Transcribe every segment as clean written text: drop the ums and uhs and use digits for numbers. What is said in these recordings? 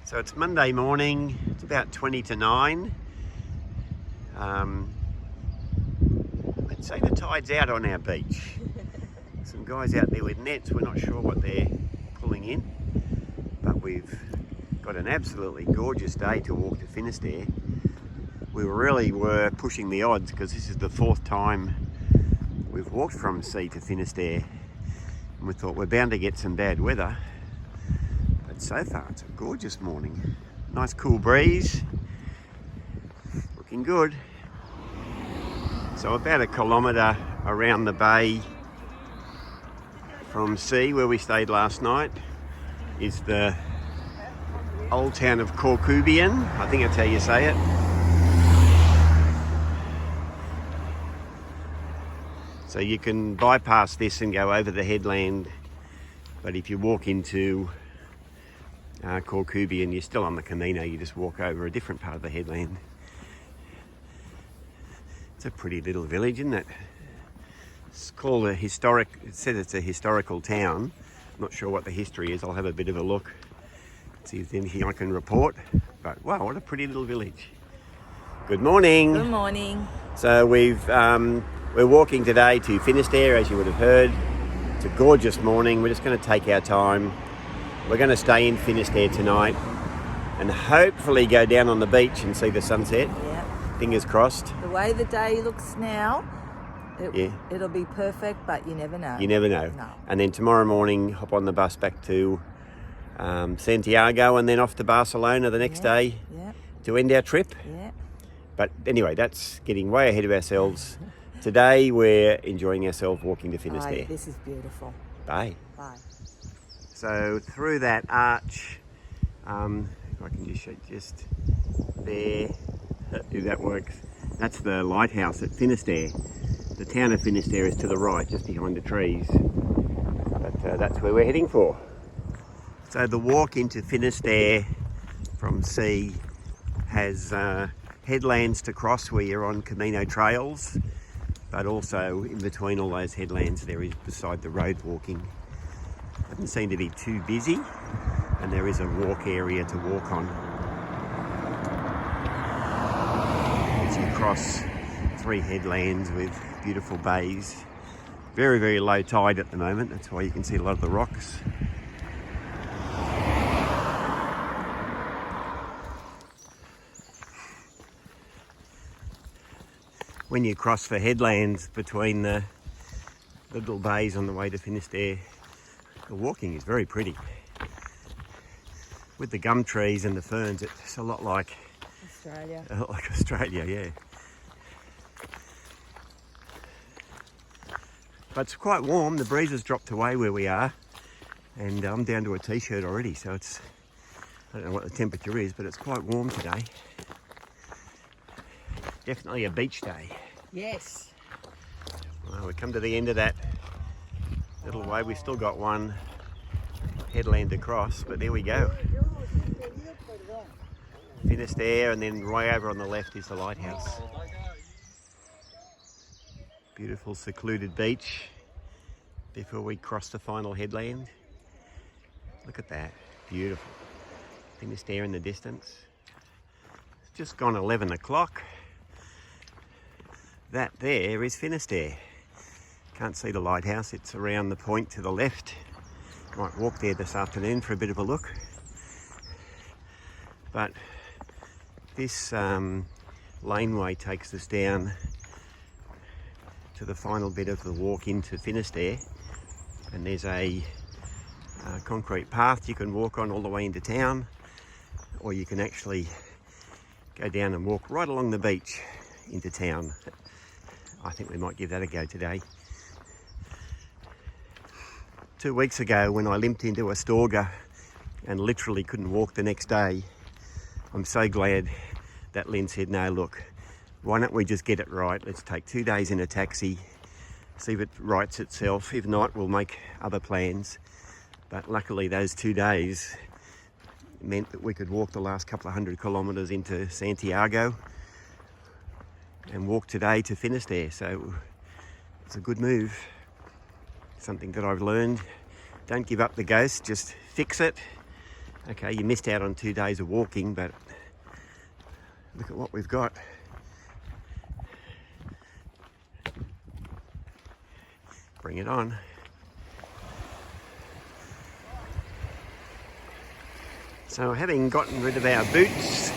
So it's Monday morning, it's about 20 to 9. I'd say the tide's out on our beach. Some guys out there with nets, we're not sure what they're pulling in, but we've got an absolutely gorgeous day to walk to Finisterre. We really were pushing the odds because this is the fourth time we've walked from sea to Finisterre, and we thought we're bound to get some bad weather. But so far it's a gorgeous morning. Nice cool breeze, looking good. So about 1 kilometre around the bay from sea where we stayed last night is the old town of Corcubion. I think that's how you say it. So you can bypass this and go over the headland, but if you walk into Corcubion, you're still on the Camino. You just walk over a different part of the headland. It's a pretty little village, isn't it? It's called a historic, it says it's a historical town. I'm not sure what the history is. I'll have a bit of a look, see if there's anything I can report. But wow, what a pretty little village. Good morning. Good morning. So we're walking today to Finisterre, as you would have heard. It's a gorgeous morning. We're just going to take our time. We're going to stay in Finisterre tonight and hopefully go down on the beach and see the sunset. Yeah. Fingers crossed. The way the day looks now, it'll be perfect, but you never know. You never know. No. And then tomorrow morning, hop on the bus back to Santiago and then off to Barcelona the next day to end our trip. Yeah. But anyway, that's getting way ahead of ourselves. Today, we're enjoying ourselves walking to Finisterre. This is beautiful. Bye. Bye. So through that arch, if I can just show just there, if that works, that's the lighthouse at Finisterre. The town of Finisterre is to the right, just behind the trees. But that's where we're heading for. So the walk into Finisterre from sea has headlands to cross where you're on Camino trails, but also in between all those headlands there is beside the road walking. Doesn't seem to be too busy, and there is a walk area to walk on as you cross 3 headlands with beautiful bays. Very, very low tide at the moment, that's why you can see a lot of the rocks. When you cross the headlands between the little bays on the way to Finisterre, the walking is very pretty. With the gum trees and the ferns, it's a lot like Australia. Like Australia, yeah. But it's quite warm. The breeze has dropped away where we are, and I'm down to a t-shirt already, so it's, I don't know what the temperature is, but it's quite warm today. Definitely a beach day. Yes. Well, we come to the end of that little way. We've still got one headland to cross, but there we go. Finisterre, and then right over on the left is the lighthouse. Beautiful secluded beach before we cross the final headland. Look at that, beautiful. Finisterre in the distance. It's just gone 11 o'clock. That there is Finisterre. Can't see the lighthouse, it's around the point to the left. Might walk there this afternoon for a bit of a look. But this laneway takes us down to the final bit of the walk into Finisterre, and there's a concrete path you can walk on all the way into town, or you can actually go down and walk right along the beach into town. I think we might give that a go today. 2 weeks ago, when I limped into Astorga and literally couldn't walk the next day, I'm so glad that Lynn said, no, look, why don't we just get it right? Let's take 2 days in a taxi, see if it rights itself. If not, we'll make other plans. But luckily those 2 days meant that we could walk the last couple of 100 kilometres into Santiago and walk today to Finisterre. So it's a good move. Something that I've learned. Don't give up the ghost, just fix it. Okay, you missed out on 2 days of walking, but look at what we've got. Bring it on. So having gotten rid of our boots,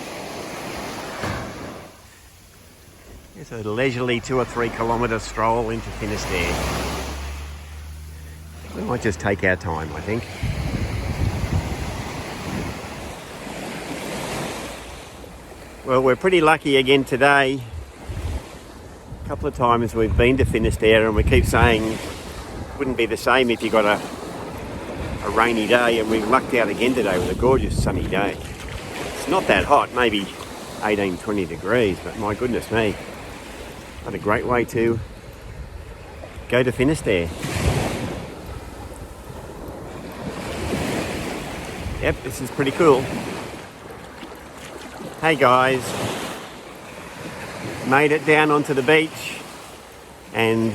it's a leisurely 2 or 3 kilometre stroll into Finisterre. We might just take our time, I think. Well, we're pretty lucky again today. A couple of times we've been to Finisterre and we keep saying it wouldn't be the same if you got a rainy day, and we lucked out again today with a gorgeous sunny day. It's not that hot, maybe 18, 20 degrees, but my goodness me. What a great way to go to Finisterre. Yep, this is pretty cool. Hey guys, made it down onto the beach, and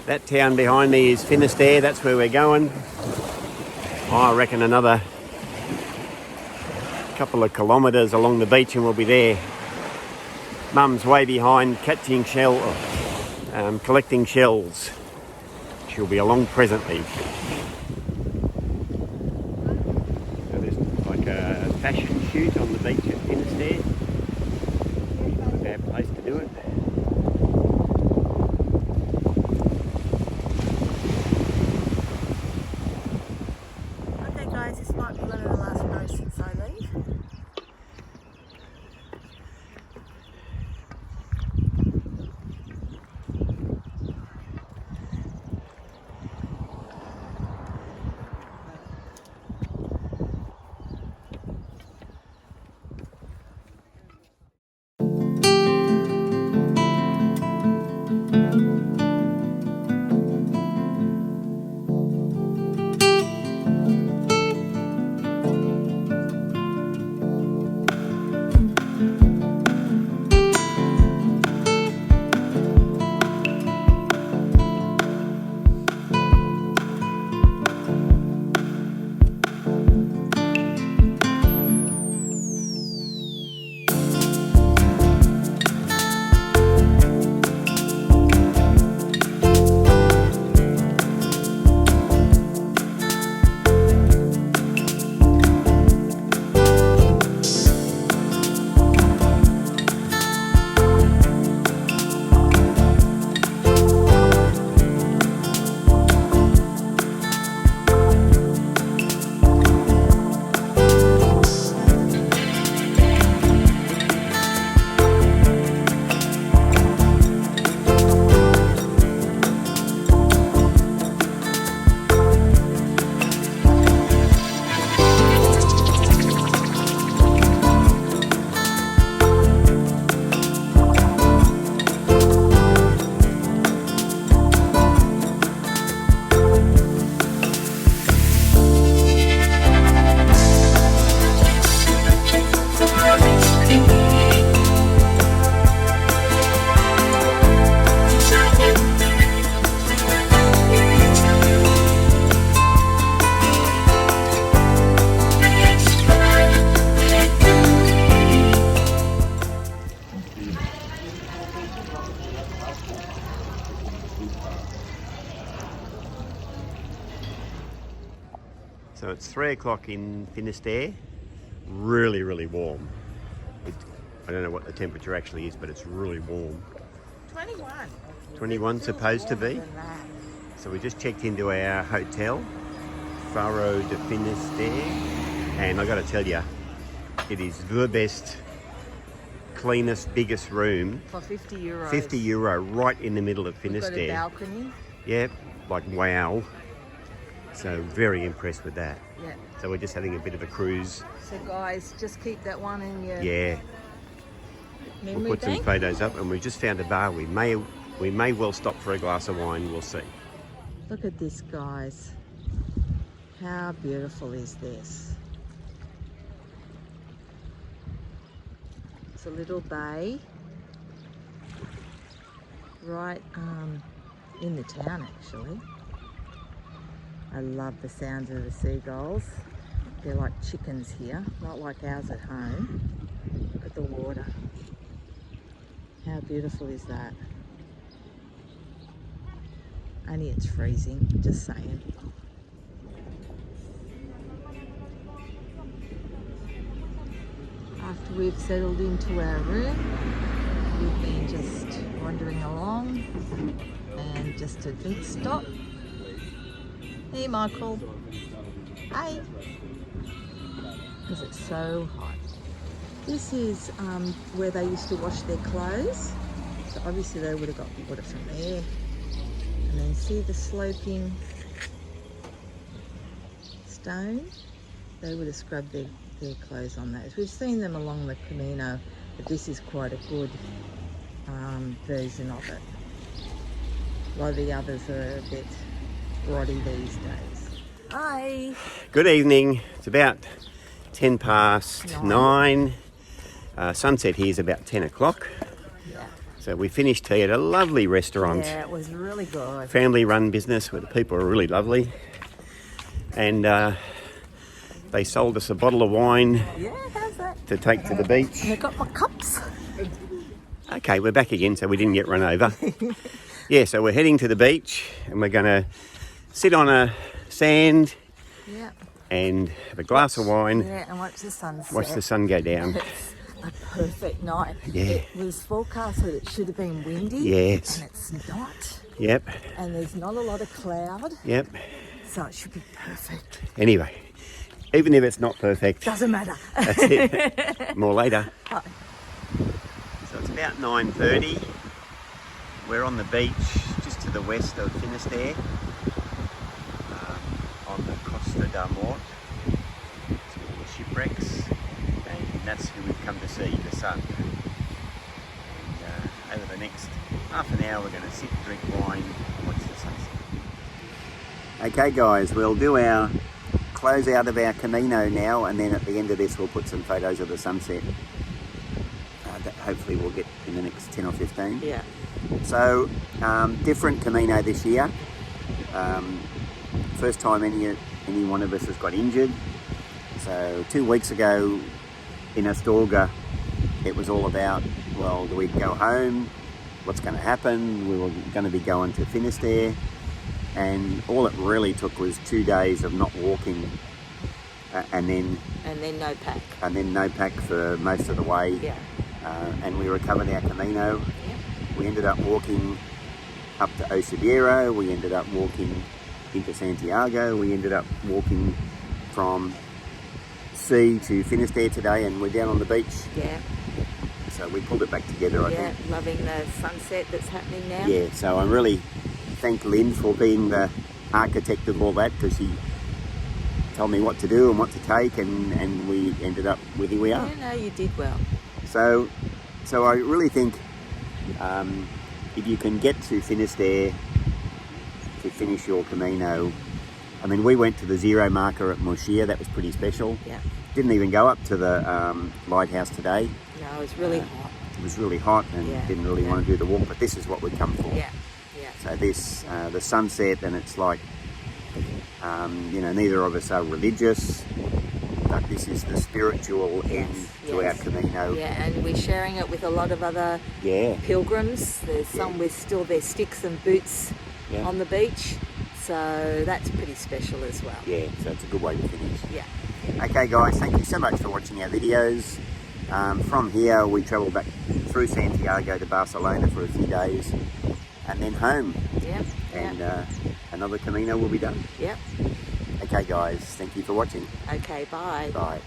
that town behind me is Finisterre. That's where we're going. I reckon another couple of kilometres along the beach and we'll be there. Mum's way behind collecting shells. She'll be along presently. So there's like a fashion shoot on the beach at Finisterre. Not a bad place to do it. Okay guys, this might be one of the last rows since I leave. So it's 3 o'clock in Finisterre. Really, really warm. I don't know what the temperature actually is, but it's really warm. 21. 21 supposed to be. So we just checked into our hotel, Faro de Finisterre, and I got to tell you, it is the best, cleanest, biggest room. For 50 euros. 50 euro, right in the middle of Finisterre. We've got a balcony. Yeah, like wow. So very impressed with that. Yeah. So we're just having a bit of a cruise. So guys, just keep that one in your We'll put some photos up, and we just found a bar. We may well stop for a glass of wine. We'll see. Look at this, guys. How beautiful is this? It's a little bay right in the town, actually. I love the sounds of the seagulls. They're like chickens here, not like ours at home. Look at the water. How beautiful is that? Only it's freezing, just saying. After we've settled into our room, we've been just wandering along and just a big stop. Hey Michael. Hi. Because it's so hot. This is where they used to wash their clothes. So obviously they would have got water from there. And then see the sloping stone? They would have scrubbed their clothes on those. We've seen them along the Camino, but this is quite a good version of it. A lot of the others are a bit grotty these days. Hi! Good evening. It's about 10 past 9. Sunset here is about 10 o'clock. Yeah. So we finished tea at a lovely restaurant. Yeah, it was really good. Family run business where the people are really lovely. And they sold us a bottle of wine how's that? to take to the beach. And I got my cups. Okay, we're back again, so we didn't get run over. Yeah, so we're heading to the beach and we're going to sit on a sand and have a glass of wine. Yeah, and watch the sunset. Watch the sun go down. It's a perfect night. Yeah. It was forecast that it should have been windy. Yes. And it's not. Yep. And there's not a lot of cloud. Yep. So it should be perfect. Anyway, even if it's not perfect, Doesn't matter. that's it. More later. Bye. So it's about 9:30. We're on the beach just to the west of Finisterre, on the Costa da Morte. It's called the Shipwrecks, and that's who we've come to see, the sun. And over the next half an hour we're going to sit and drink wine and watch the sunset. Okay guys, we'll do our close out of our Camino now, and then at the end of this we'll put some photos of the sunset that hopefully we'll get in the next 10 or 15. Yeah. So, different Camino this year. First time any one of us has got injured. So 2 weeks ago in Astorga, it was all about, well, do we go home? What's going to happen? We were going to be going to Finisterre, and all it really took was 2 days of not walking, and then no pack. And then no pack for most of the way. Yeah. And we recovered our Camino. Yeah. We ended up walking up to Ocebiero. We ended up walking into Santiago. We ended up walking from sea to Finisterre today, and we're down on the beach. Yeah. So we pulled it back together, I think. Yeah, loving the sunset that's happening now. Yeah, so I really thank Lynn for being the architect of all that, because she told me what to do and what to take, and we ended up where here we are. Yeah, no, you did well. So I really think if you can get to Finisterre to finish your Camino, I mean, we went to the zero marker at Murcia. That was pretty special. Yeah. Didn't even go up to the lighthouse today. No, it was really hot. It was really hot and didn't really want to do the walk, but this is what we've come for. Yeah, yeah. So this, the sunset, and it's like, neither of us are religious, but this is the spiritual end to our Camino. Yeah, and we're sharing it with a lot of other pilgrims. There's some with still their sticks and boots on the beach. So that's pretty special as well. Yeah, so it's a good way to finish. Yeah. Okay guys, thank you so much for watching our videos. From here we travel back through Santiago to Barcelona for a few days, and then home. Yep. And another Camino will be done. Yep. Okay guys, thank you for watching. Okay, bye. Bye.